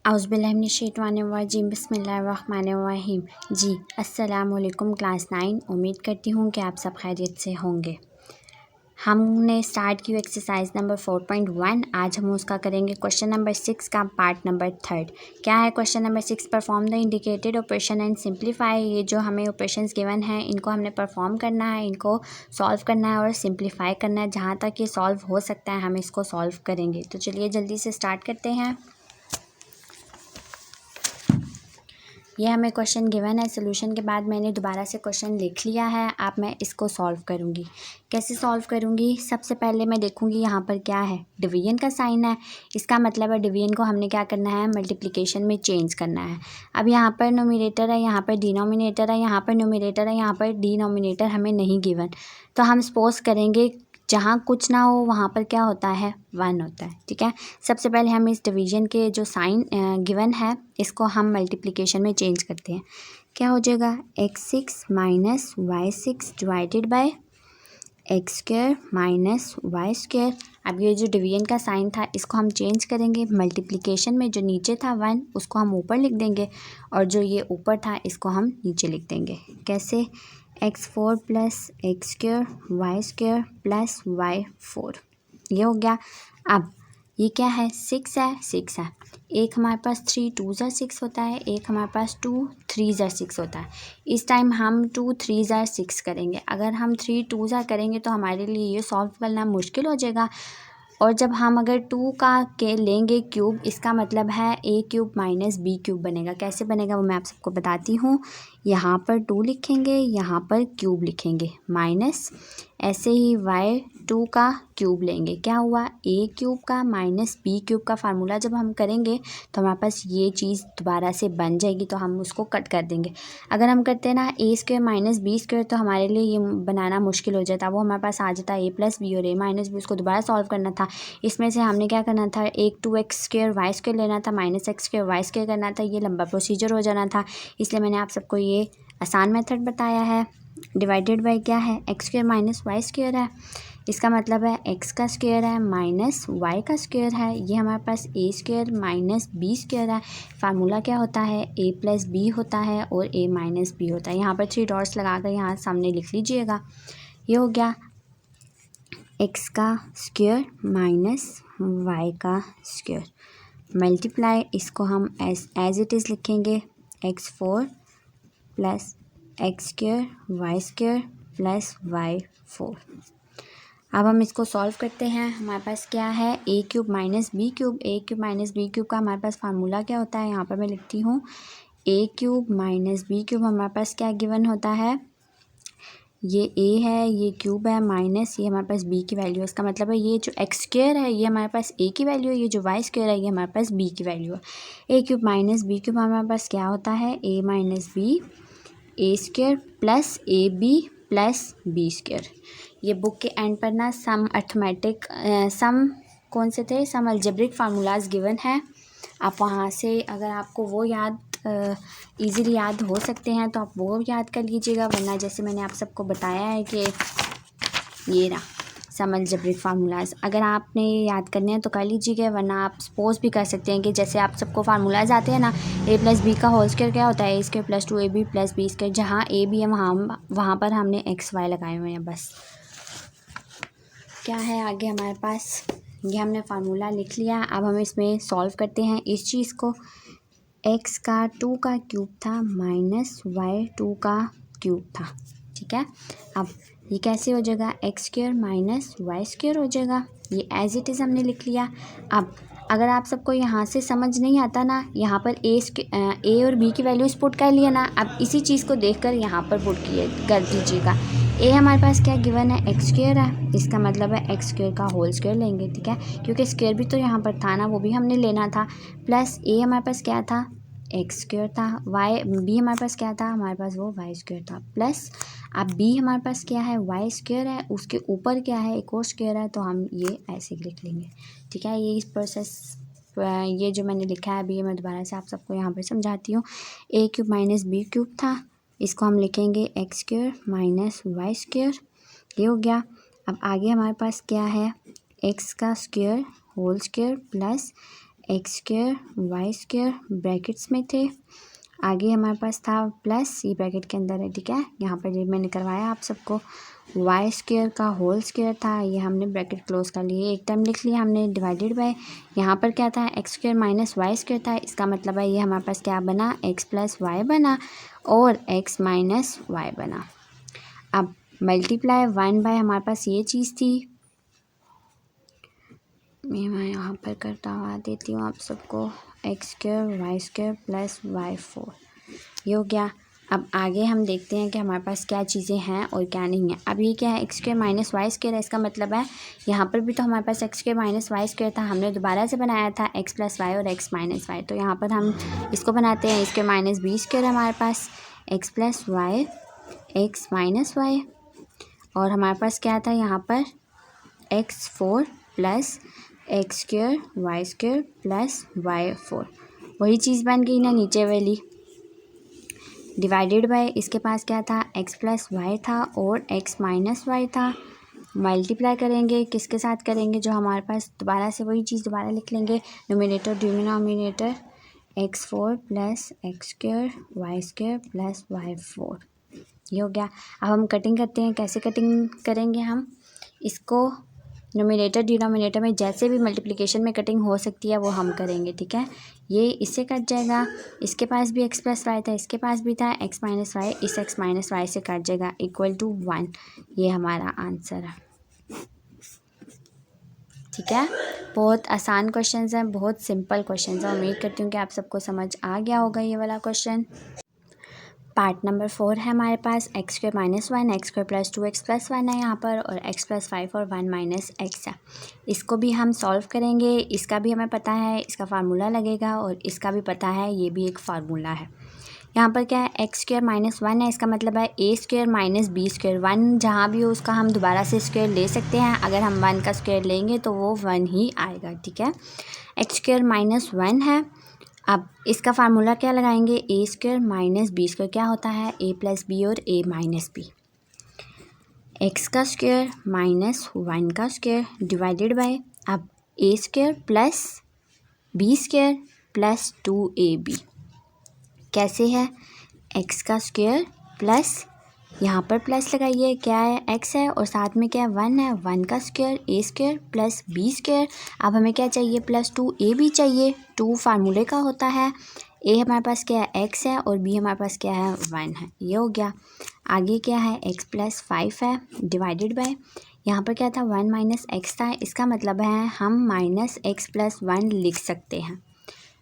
औज़ुबिल्लाहिमिनश्शैतानिर्रजीम बिस्मिल्लाहिर्रहमानिर्रहीम। जी अस्सलाम वालेकुम क्लास 9। उम्मीद करती हूँ कि आप सब खैरियत से होंगे। हमने स्टार्ट की एक्सरसाइज नंबर 4.1। आज हम उसका करेंगे क्वेश्चन नंबर 6 का पार्ट नंबर 3। क्या है question number 6? Perform the indicated operation and simplify. ये जो हमें ऑपरेशंस गिवन हैं इनको हमने परफॉर्म करना है, इनको सॉल्व करना है और सिंप्लीफाई करना है। जहाँ तक ये सॉल्व हो सकता है हम इसको सॉल्व करेंगे। तो चलिए जल्दी से स्टार्ट करते हैं। ये हमें क्वेश्चन गिवन है। सोल्यूशन के बाद मैंने दोबारा से क्वेश्चन लिख लिया है। अब मैं इसको सॉल्व करूँगी। कैसे सॉल्व करूँगी? सबसे पहले मैं देखूँगी यहाँ पर क्या है, डिवीजन का साइन है। इसका मतलब है डिवीजन को हमने क्या करना है, मल्टीप्लिकेशन में चेंज करना है। अब यहाँ पर नोमिनेटर है, यहाँ पर डिनोमिनेटर है, यहाँ पर न्यूमरेटर है, यहाँ पर डिनोमिनेटर हमें नहीं गिवन। तो हम सपोज करेंगे जहाँ कुछ ना हो वहाँ पर क्या होता है, 1 होता है। ठीक है, सबसे पहले हम इस डिवीजन के जो साइन गिवन है इसको हम मल्टीप्लिकेशन में चेंज करते हैं। क्या हो जाएगा, x6 minus y6 divided by x square minus y square. अब ये जो डिवीजन का साइन था इसको हम चेंज करेंगे। मल्टीप्लिकेशन में जो नीचे था 1 उसको हम ऊपर लिख देंगे और जो ये ऊपर था इसको हम नीचे लिख देंगे। कैसे, x4 plus x square y square plus y4। ये हो गया। अब ये क्या है, 6 है, 6 है। एक हमारे पास 3 2 ज़ा 6 होता है, एक हमारे पास 2 3 ज़ा 6 होता है। इस टाइम हम 2 3 ज़ा 6 करेंगे। अगर हम 3 2 ज़ा करेंगे तो हमारे लिए ये सॉल्व करना मुश्किल हो जाएगा। और जब हम अगर 2 का के लेंगे क्यूब, इसका मतलब है a cube minus b cube बनेगा। कैसे बनेगा वो मैं आप सबको बताती हूँ। यहाँ पर 2 लिखेंगे, यहाँ पर क्यूब लिखेंगे, माइनस ऐसे ही y2 का क्यूब लेंगे। क्या हुआ, a क्यूब का माइनस b क्यूब का फार्मूला जब हम करेंगे तो हमारे पास ये चीज़ दोबारा से बन जाएगी, तो हम उसको कट कर देंगे। अगर हम करते हैं ना a square minus b square तो हमारे लिए ये बनाना मुश्किल हो जाता। वो हमारे पास आ जाता a प्लस बी और a माइनस बी। उसको दोबारा सॉल्व करना था। इसमें से हमने क्या करना था, एक 2x स्क्वायर वाई स्क्वायर लेना था, minus x square y square करना था। ये लंबा प्रोसीजर हो जाना था, इसलिए मैंने आप सबको ये आसान मेथड बताया है। डिवाइडेड बाय क्या है, x square minus y square है। इसका मतलब है x का स्क्वायर है माइनस y का स्क्वायर है। ये हमारे पास a square minus b square है। फार्मूला क्या होता है, a प्लस बी होता है और a माइनस बी होता है। यहाँ पर 3 डॉट्स लगाकर यहाँ सामने लिख लीजिएगा। ये हो गया x का स्क्वायर माइनस y का स्क्वायर मल्टीप्लाई, इसको हम एज इट इज़ लिखेंगे, x4 plus x square y square plus y4। अब हम इसको सॉल्व करते हैं। हमारे पास क्या है, a cube minus b cube. a cube minus b cube का हमारे पास फार्मूला क्या होता है, यहाँ पर मैं लिखती हूँ a cube minus b cube. हमारे पास क्या गिवन होता है, ये a है, ये क्यूब है, माइनस ये हमारे पास b की वैल्यू है। इसका मतलब है ये जो एक्स स्क्वायर है ये हमारे पास a की वैल्यू है, ये जो वाई स्क्वायर है ये हमारे पास b की वैल्यू है। a cube minus b cube हमारे पास क्या होता है, a minus b a square plus a b plus b square. ये बुक के एंड पर ना सम अर्थमेटिक सम कौन से थे, सम अलजेब्रिक फार्मूलाज गिवन है। आप वहाँ से अगर आपको वो याद इजीली याद हो सकते हैं तो आप वो याद कर लीजिएगा, वरना जैसे मैंने आप सबको बताया है कि ये ना सम अलजेब्रिक फार्मूलाज अगर आपने याद करने हैं तो कर लीजिएगा, वरना आप सपोज भी कर सकते हैं कि जैसे आप सबको फार्मूलाज आते हैं ना, a प्लस बी का होल स्क्वायर क्या होता है, a square plus 2ab plus b square. जहाँ a भी है वहाँ पर हमने एक्स वाई लगाए हुए हैं बस। क्या है आगे हमारे पास, ये हमने फार्मूला लिख लिया। अब हम इसमें सॉल्व करते हैं इस चीज़ को। x का 2 का क्यूब था माइनस y2 का क्यूब था। ठीक है, अब ये कैसे हो जाएगा, x square minus y square हो जाएगा। ये एज इट इज़ हमने लिख लिया। अब अगर आप सबको यहाँ से समझ नहीं आता ना, यहाँ पर a और b की वैल्यूज़ पुट कर लिया ना, अब इसी चीज़ को देखकर यहाँ पर पुट कर दीजिएगा। a हमारे पास क्या गिवन है, एक्स स्क्वायर है, इसका मतलब है एक्स स्क्वायर का होल स्क्वायर लेंगे। ठीक है, क्योंकि स्क्वायर भी तो यहाँ पर था ना, वो भी हमने लेना था। प्लस a हमारे पास क्या था, एक्स स्क्वायर था। b हमारे पास क्या था, हमारे पास वो वाई स्क्वायर था। प्लस अब b हमारे पास क्या है, वाई स्क्वायर है, उसके ऊपर क्या है, एक और स्क्वायर है, तो हम ये ऐसे लिख लेंगे। ठीक है, ये इस प्रोसेस ये जो मैंने लिखा है अभी मैं दोबारा से आप सबको यहाँ पर समझाती हूँ। a cube minus b cube था, इसको हम लिखेंगे x square minus y square. ये हो गया। अब आगे हमारे पास क्या है, एक्स का square whole square plus x square y square brackets में थे, आगे हमारे पास था प्लस, ये ब्रैकेट के अंदर है, ठीक है। यहाँ पर ये मैंने करवाया आप सबको, वाई स्क्वायर का होल स्क्वायर था, ये हमने ब्रैकेट क्लोज कर लिए, एक टर्म लिख लिया हमने, डिवाइडेड बाय यहाँ पर क्या था, x square minus y square था, इसका मतलब है ये हमारे पास क्या बना, एक्स प्लस वाई बना और एक्स माइनस वाई बना। अब मल्टीप्लाई 1 बाय हमारे पास ये चीज़ थी, मैं यहाँ पर करता हुआ देती हूँ आप सबको, x square y square plus y 4, ये हो गया। अब आगे हम देखते हैं कि हमारे पास क्या चीज़ें हैं और क्या नहीं है। अब ये क्या है, x square minus y square है, इसका मतलब है यहाँ पर भी तो हमारे पास x square minus y square था, हमने दोबारा से बनाया था एक्स प्लस वाई और एक्स माइनस वाई, तो यहाँ पर हम इसको बनाते हैं, इसके माइनस बी स्क्वायर है हमारे पास, x plus y x minus y, और हमारे पास क्या था यहाँ पर x4 plus x square y square plus y 4, वही चीज़ बन गई ना नीचे वाली, डिवाइडेड बाय इसके पास क्या था, x प्लस वाई था और x माइनस वाई था, मल्टीप्लाई करेंगे किसके साथ करेंगे, जो हमारे पास दोबारा से वही चीज़ दोबारा लिख लेंगे, nominator denominator, x4 plus x square y square plus y 4, ये हो गया। अब हम कटिंग करते हैं, कैसे कटिंग करेंगे हम इसको, नोमिनेटर डिनोमिनेटर में जैसे भी मल्टीप्लिकेशन में कटिंग हो सकती है वो हम करेंगे, ठीक है। ये इससे कट जाएगा, इसके पास भी x प्लस वाई था, इसके पास भी था x माइनस वाई, इस x माइनस वाई से कट जाएगा, इक्वल टू 1, ये हमारा आंसर है, ठीक है। बहुत आसान क्वेश्चंस हैं, बहुत सिंपल क्वेश्चंस हैं, उम्मीद करती हूँ कि आप सबको समझ आ गया होगा ये वाला क्वेश्चन। पार्ट नंबर 4 है हमारे पास, x square minus 1 x square plus 2 x plus 1 है यहाँ पर, और एक्स प्लस 5 और 1 माइनस एक्स है। इसको भी हम सॉल्व करेंगे, इसका भी हमें पता है, इसका फार्मूला लगेगा, और इसका भी पता है, ये भी एक फार्मूला है। यहाँ पर क्या है, एक्स स्क्वायर माइनस 1 है, इसका मतलब है ए स्क्वायर माइनस बी स्क्वायर, 1 जहाँ भी हो उसका हम दोबारा से स्क्वायर ले सकते हैं, अगर हम 1 का स्क्वायर लेंगे तो वो 1 ही आएगा, ठीक है। एक्स स्क्वायर माइनस 1 है, अब इसका फार्मूला क्या लगाएंगे, a square minus b square, क्या होता है ए प्लस बी और ए माइनस बी, एक्स का स्क्वायर माइनस 1 का स्क्वायर डिवाइडेड बाय, अब a square plus b square plus 2ab, कैसे है, एक्स का स्क्वायर प्लस, यहाँ पर प्लस लगाइए, क्या है एक्स है और साथ में क्या है 1 है, 1 का स्क्वायर ए स्क्वायर प्लस बी स्क्वायर, अब हमें क्या चाहिए, प्लस 2ab चाहिए, 2 फार्मूले का होता है, ए हमारे पास क्या है एक्स है और बी हमारे पास क्या है 1 है, ये हो गया। आगे क्या है, एक्स प्लस 5 है, डिवाइडेड बाय, यहाँ पर क्या था 1 माइनस एक्स था, इसका मतलब है हम माइनस एक्स प्लस 1 लिख सकते हैं,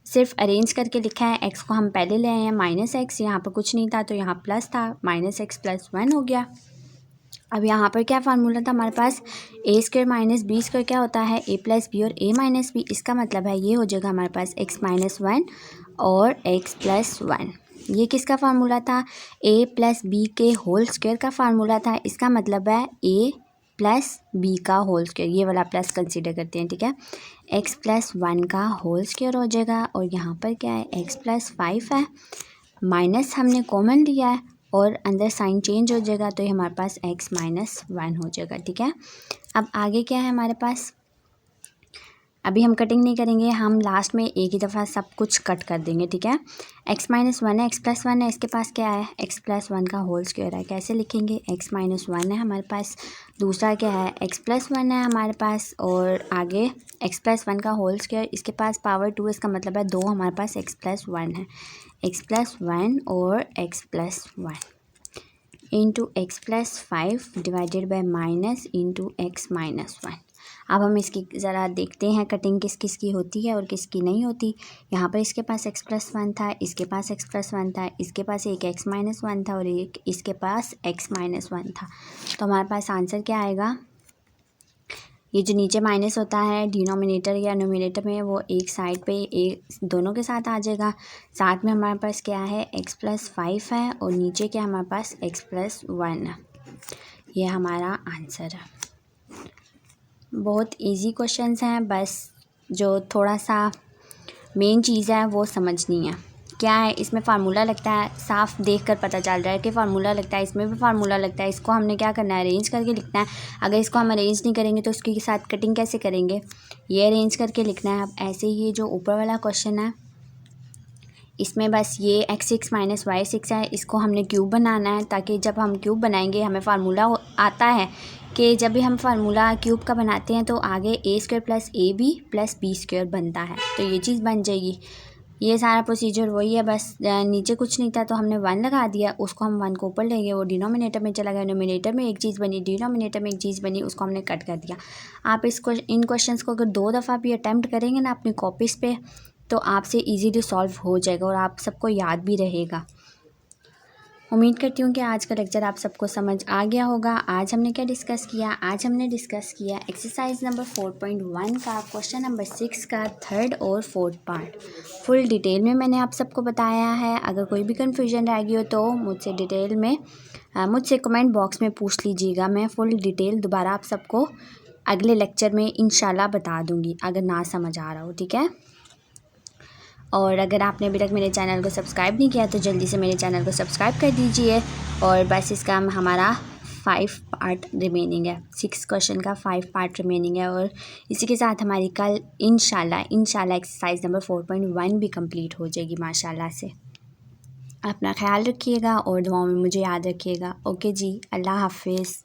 सिर्फ अरेंज करके लिखा है, एक्स को हम पहले ले आए हैं माइनस एक्स, यहाँ पर कुछ नहीं था तो यहाँ प्लस था, माइनस एक्स प्लस 1 हो गया। अब यहाँ पर क्या फार्मूला था हमारे पास, ए स्क्वायर माइनस बी स्क्वायर क्या होता है, ए प्लस बी और ए माइनस बी, इसका मतलब है ये हो जाएगा हमारे पास एक्स माइनस 1 और एक्स प्लस 1, ये किसका फार्मूला था, ए प्लस बी के होल स्क्वायर का फार्मूला था, इसका मतलब है ए प्लस बी का होल स्क्वायर, ये वाला प्लस कंसीडर करते हैं, ठीक है। एक्स प्लस 1 का होल स्क्वायर हो जाएगा, और यहाँ पर क्या है एक्स प्लस 5 है, माइनस हमने कॉमन लिया है और अंदर साइन चेंज हो जाएगा, तो ये हमारे पास एक्स माइनस 1 हो जाएगा, ठीक है। अब आगे क्या है हमारे पास, अभी हम कटिंग नहीं करेंगे, हम लास्ट में एक ही दफ़ा सब कुछ कट कर देंगे, ठीक है। एक्स माइनस 1 है, एक्स प्लस 1 है, इसके पास क्या है एक्स प्लस 1 का होल स्क्वायर है, कैसे लिखेंगे, एक्स माइनस 1 है हमारे पास, दूसरा क्या है एक्स प्लस 1 है हमारे पास, और आगे एक्स प्लस 1 का होल स्क्वायर, इसके पास पावर 2, इसका मतलब है 2 हमारे पास एक्स प्लस 1 है, एक्स प्लस 1 और x plus 1 into x plus 5 divided by minus into x minus 1। अब हम इसकी ज़रा देखते हैं कटिंग किस किस की होती है और किसकी नहीं होती। यहाँ पर इसके पास x प्लस 1 था, इसके पास x प्लस 1 था, इसके पास एक x माइनस 1 था और एक इसके पास x माइनस 1 था, तो हमारे पास आंसर क्या आएगा, ये जो नीचे माइनस होता है डिनोमिनेटर या नोमिनेटर में, वो एक साइड पे एक दोनों के साथ आ जाएगा, साथ में हमारे पास क्या है x प्लस 5 है और नीचे क्या हमारे पास x प्लस 1 है, ये हमारा आंसर है। बहुत इजी क्वेश्चंस हैं, बस जो थोड़ा सा मेन चीज़ है वो समझनी है, क्या है, इसमें फार्मूला लगता है, साफ देख कर पता चल रहा है कि फार्मूला लगता है, इसमें भी फार्मूला लगता है। इसको हमने क्या करना है, अरेंज करके लिखना है। अगर इसको हम अरेंज नहीं करेंगे तो उसके साथ कटिंग कैसे करेंगे, ये अरेंज करके लिखना है। अब ऐसे ही जो ऊपर वाला क्वेश्चन है इसमें बस ये x6 - y6 है, इसको हमने क्यूब बनाना है, ताकि जब हम क्यूब बनाएंगे हमें फार्मूला आता है कि जब भी हम फार्मूला क्यूब का बनाते हैं तो आगे a² + ab + b² बनता है, तो ये चीज़ बन जाएगी। ये सारा प्रोसीजर वही है, बस नीचे कुछ नहीं था तो हमने 1 लगा दिया, उसको हम 1 को ऊपर ले गए, वो डिनोमिनेटर में चला गया, डिनोमिनेटर में एक चीज़ बनी, डिनोमिनेटर में एक चीज़ बनी, उसको हमने कट कर दिया। आप इन क्वेश्चंस को अगर 2 दफ़ा भी अटैम्प्ट करेंगे ना अपनी कॉपीज़ पे तो आपसे इजीली सॉल्व हो जाएगा और आप सबको याद भी रहेगा। उम्मीद करती हूँ कि आज का लेक्चर आप सबको समझ आ गया होगा। आज हमने क्या डिस्कस किया, आज हमने डिस्कस किया एक्सरसाइज नंबर 4.1 का क्वेश्चन नंबर 6 का 3rd और 4th पार्ट। फुल डिटेल में मैंने आप सबको बताया है। अगर कोई भी कन्फ्यूजन रह गई हो तो मुझसे डिटेल में मुझसे कमेंट बॉक्स में पूछ लीजिएगा। मैं फुल डिटेल दोबारा आप सबको अगले लेक्चर में इंशाल्लाह बता दूँगी अगर ना समझ आ रहा हो, ठीक है। और अगर आपने अभी तक मेरे चैनल को सब्सक्राइब नहीं किया तो जल्दी से मेरे चैनल को सब्सक्राइब कर दीजिए। और बस इसका हमारा 5 पार्ट रिमेनिंग है, 6 क्वेश्चन का 5 पार्ट रिमेनिंग है। और इसी के साथ हमारी कल इंशाल्लाह एक्सरसाइज नंबर 4.1 भी कंप्लीट हो जाएगी माशाल्लाह से। अपना ख्याल रखिएगा और दुआओं में मुझे याद रखिएगा। ओके जी, अल्लाह हाफिज़।